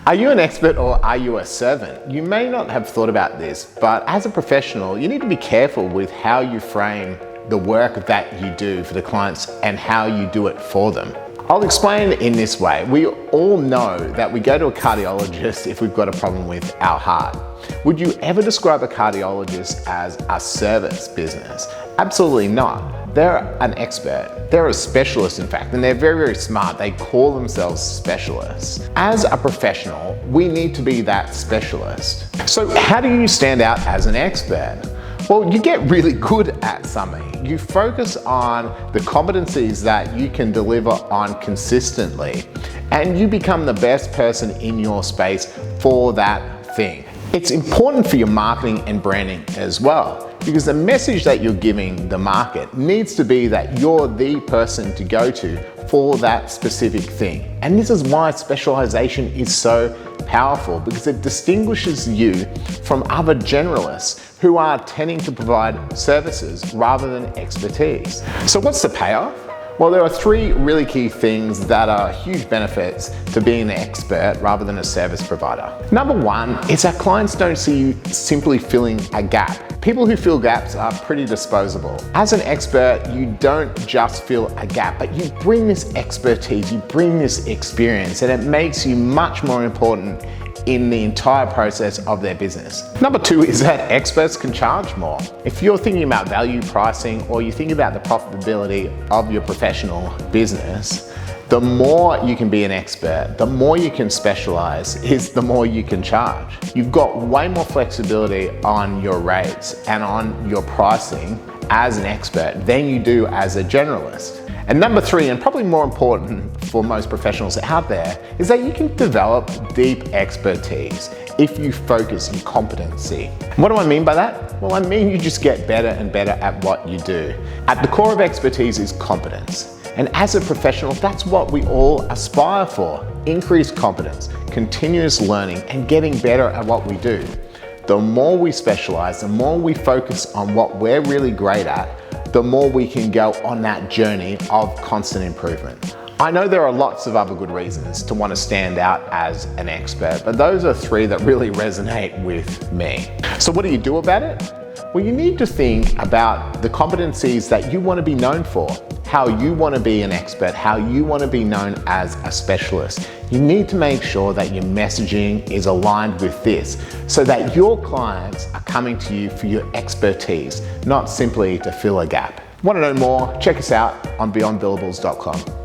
Are you an expert or are you a servant? You may not have thought about this, but as a professional, you need to be careful with how you frame the work that you do for the clients and how you do it for them. I'll explain in this way. We all know that we go to a cardiologist if we've got a problem with our heart. Would you ever describe a cardiologist as a service business? Absolutely not. They're an expert. They're a specialist, in fact, and they're very, very smart. They call themselves specialists. As a professional, we need to be that specialist. So how do you stand out as an expert? Well, you get really good at something. You focus on the competencies that you can deliver on consistently, and you become the best person in your space for that thing. It's important for your marketing and branding as well, because the message that you're giving the market needs to be that you're the person to go to for that specific thing. And this is why specialization is so powerful, because it distinguishes you from other generalists who are tending to provide services rather than expertise. So what's the payoff? Well, there are three really key things that are huge benefits to being an expert rather than a service provider. Number one is that clients don't see you simply filling a gap. People who fill gaps are pretty disposable. As an expert, you don't just fill a gap, but you bring this expertise, you bring this experience, and it makes you much more important in the entire process of their business. Number two is that experts can charge more. If you're thinking about value pricing or you think about the profitability of your professional business, the more you can be an expert, the more you can specialize, is the more you can charge. You've got way more flexibility on your rates and on your pricing as an expert than you do as a generalist. And number three, and probably more important for most professionals out there, is that you can develop deep expertise if you focus your competency. What do I mean by that? Well, I mean you just get better and better at what you do. At the core of expertise is competence. And as a professional, that's what we all aspire for. Increased competence, continuous learning, and getting better at what we do. The more we specialize, the more we focus on what we're really great at, the more we can go on that journey of constant improvement. I know there are lots of other good reasons to want to stand out as an expert, but those are three that really resonate with me. So what do you do about it? Well, you need to think about the competencies that you want to be known for, how you want to be an expert, how you want to be known as a specialist. You need to make sure that your messaging is aligned with this so that your clients are coming to you for your expertise, not simply to fill a gap. Want to know more? Check us out on beyondbillables.com.